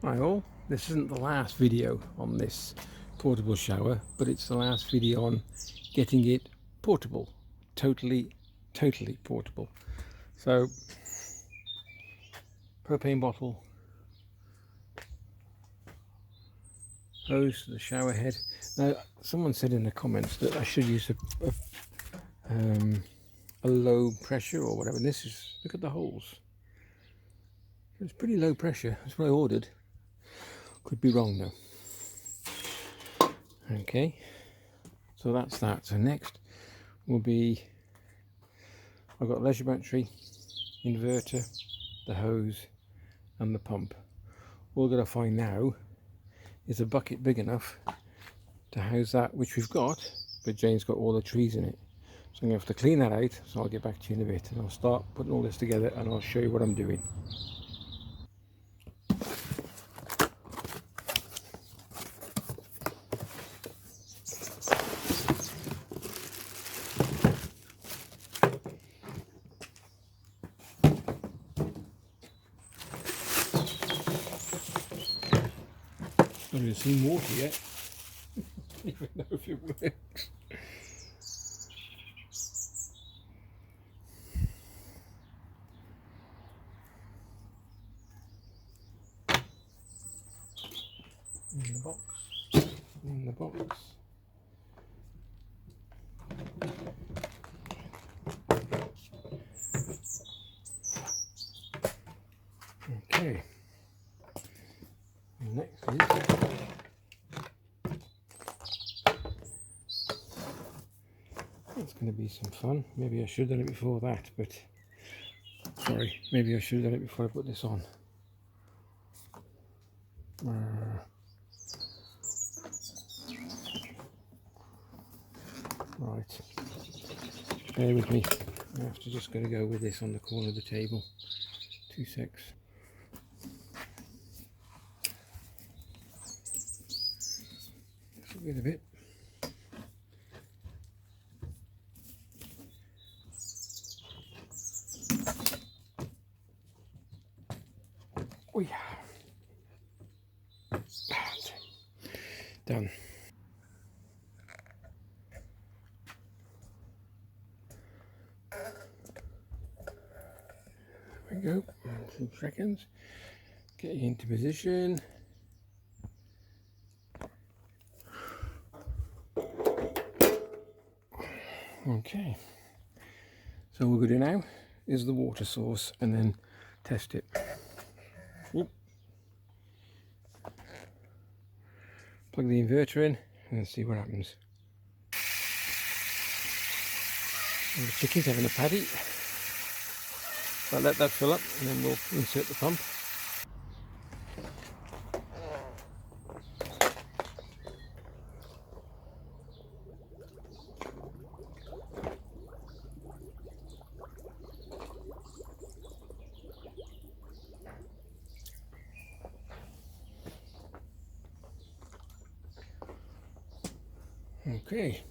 Hi all, this isn't the last video on this portable shower, but it's the last video on getting it portable, totally portable. So, propane bottle, hose to the shower head. Now, someone said in the comments that I should use a low pressure or whatever. And this is, look at the holes. It's pretty low pressure. That's what I ordered. Could be wrong though. Okay, so that's that. So next will be, I've got leisure battery, inverter, the hose and the pump. All we're going to find now is a bucket big enough to house that, which we've got, but Jane's got all the trees in it. So I'm going to have to clean that out, so I'll get back to you in a bit and I'll start putting all this together and I'll show you what I'm doing. I haven't seen water yet, even though if it works. In the box, in the box. Okay. Next is it's going to be some fun. Maybe I should have done it before that, but sorry, maybe I should have done it before I put this on. Right, bear with me. I have to just going to go with this on the corner of the table. 2 secs. Wait a bit. Oh yeah. Done. There we go. 2 seconds. Get you into position. Okay. So what we're going to do now is the water source and then test it. Whoop. Plug the inverter in and see what happens. And the chicken's having a paddy. I'll let that fill up and then we'll insert the pump. Okay.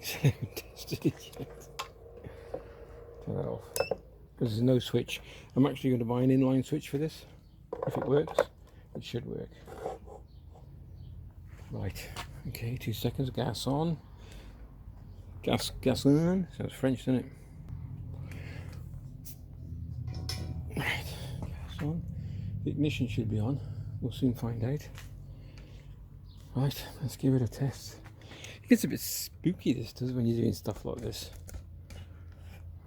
I haven't tested it yet. Turn that off. Because there's no switch. I'm actually going to buy an inline switch for this. If it works, it should work. Right. Okay, 2 seconds. Gas on. Gas on. So it's French, isn't it? Right. Gas on. The ignition should be on. We'll soon find out. Right. Let's give it a test. It gets a bit spooky, this does, when you're doing stuff like this.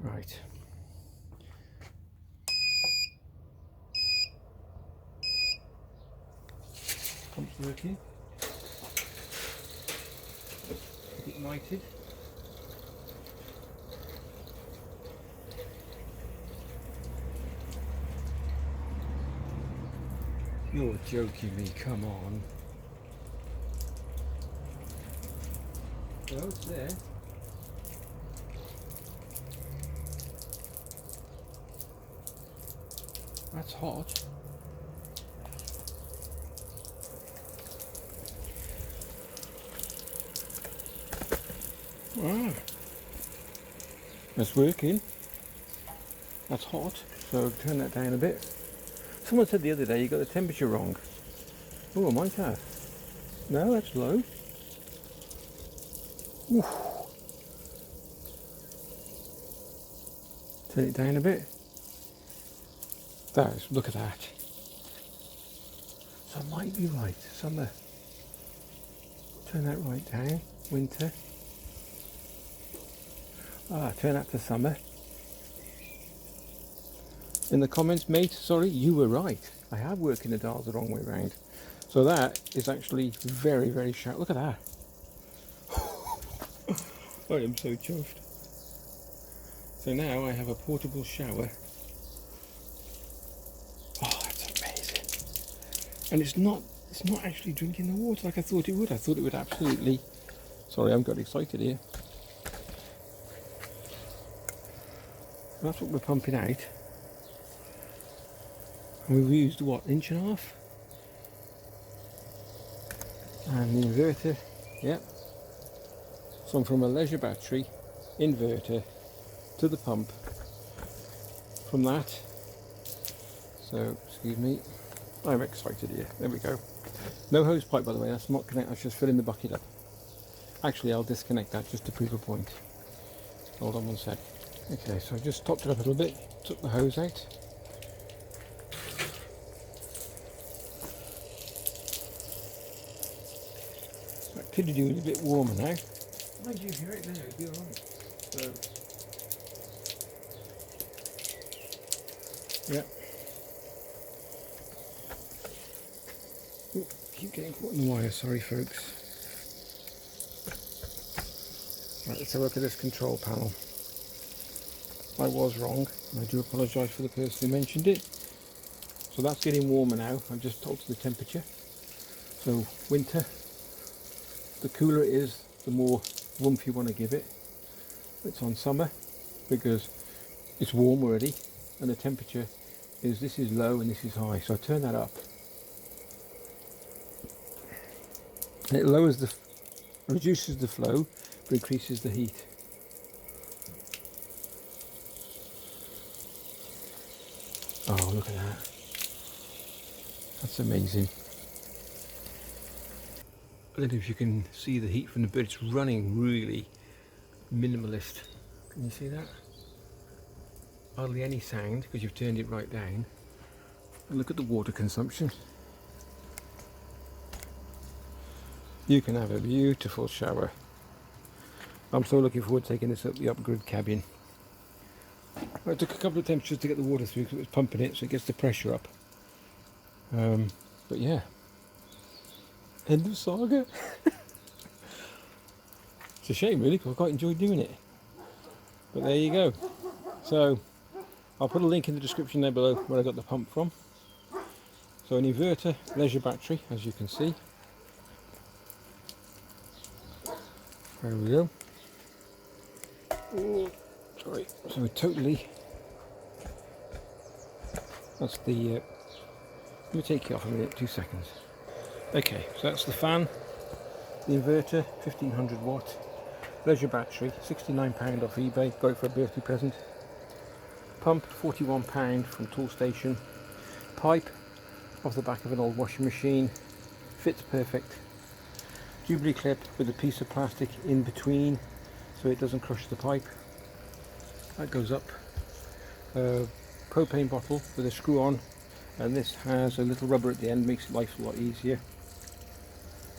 Right. Pump's working. Ignited. You're joking me, come on. Oh, it's there. That's hot. That's working. That's hot, so turn that down a bit. Someone said the other day you got the temperature wrong. Oh, I might have. No, that's low. Oof. Turn it down a bit. Look at that. So I might be right. Summer. Turn that right down. Winter. Turn that to summer. In the comments, mate, sorry, you were right. I have working the dials the wrong way round. So that is actually very, very sharp. Look at that. I am so chuffed. So now I have a portable shower. Oh, that's amazing. And it's not actually drinking the water like I thought it would. I thought it would absolutely... Sorry, I'm got excited here. That's what we're pumping out. And we've used, what, inch and a half? And the inverter, yep. So I'm from a leisure battery, inverter, to the pump. From that, so, excuse me, I'm excited here. There we go. No hose pipe, by the way, that's not connected, that's just filling the bucket up. Actually, I'll disconnect that just to prove a point. Hold on one sec. Okay, so I just topped it up a little bit, took the hose out. That could do it a bit warmer now. Mind you, if you're right there, it'll be alright. So, yeah. Ooh, keep getting caught in the wire, sorry folks. Right, let's have a look at this control panel. I was wrong, and I do apologise for the person who mentioned it. So that's getting warmer now. I've just altered the temperature. So winter, the cooler it is, the more warmth you want to give it. It's on summer because it's warm already, and the temperature is, this is low and this is high. So I turn that up. And it reduces the flow, but increases the heat. Oh, look at that. That's amazing. I don't know if you can see the heat from the bird. It's running really minimalist. Can you see that? Hardly any sound because you've turned it right down. And look at the water consumption. You can have a beautiful shower. I'm so looking forward to taking this up the upgrade cabin. It took a couple of temperatures to get the water through because it was pumping it, so it gets the pressure up. But yeah, end of saga. It's a shame really, because I quite enjoyed doing it. But there you go. So I'll put a link in the description there below where I got the pump from. So an inverter, leisure battery, as you can see. There we go. Oh, sorry. So totally. That's the. Let me take you off a minute. 2 seconds. Okay, so that's the fan, the inverter, 1500 watt, leisure battery, £69 off eBay. Got it for a birthday present. Pump, £41 from Toolstation. Pipe off the back of an old washing machine. Fits perfect. Jubilee clip with a piece of plastic in between so it doesn't crush the pipe. That goes up. Propane bottle with a screw on, and this has a little rubber at the end, makes life a lot easier.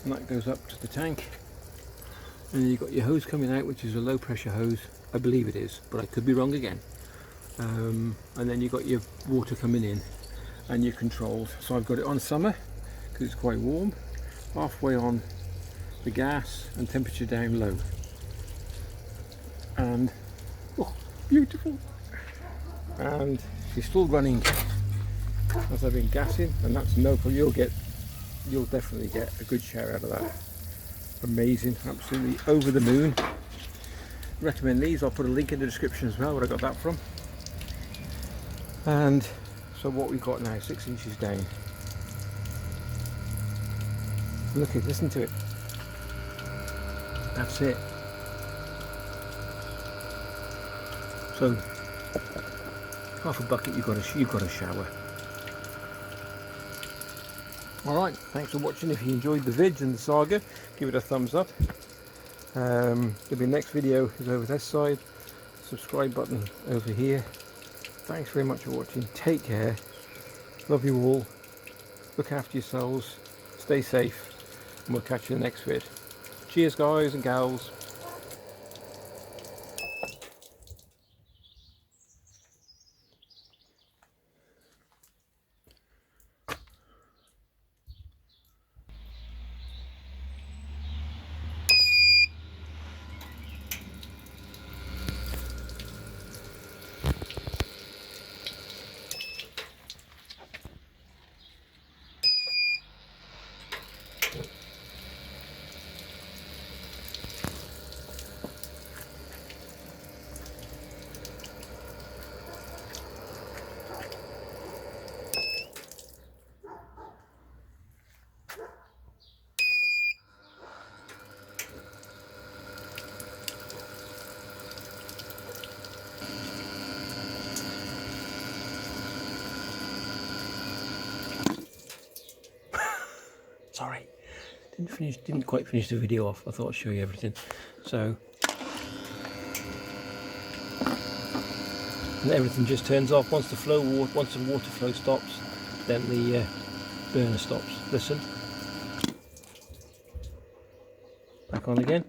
And that goes up to the tank. And then you've got your hose coming out, which is a low pressure hose. I believe it is, but I could be wrong again. And then you've got your water coming in and your controls. So I've got it on summer because it's quite warm, halfway on the gas, and temperature down low. And oh, beautiful. And she's still running as I've been gassing, and that's no problem. You'll definitely get a good shower out of that. Amazing, absolutely over the moon. Recommend these. I'll put a link in the description as well where I got that from. And so what we've got now, 6 inches down. Look at, listen to it. That's it. So half a bucket you've got to shower. Alright, thanks for watching. If you enjoyed the vid and the saga, give it a thumbs up. There'll be next video is over this side. Subscribe button over here. Thanks very much for watching. Take care. Love you all. Look after yourselves. Stay safe. And we'll catch you in the next vid. Cheers guys and gals. Sorry, didn't quite finish the video off. I thought I'd show you everything. So, and everything just turns off once the water flow stops. Then the burner stops. Listen, back on again.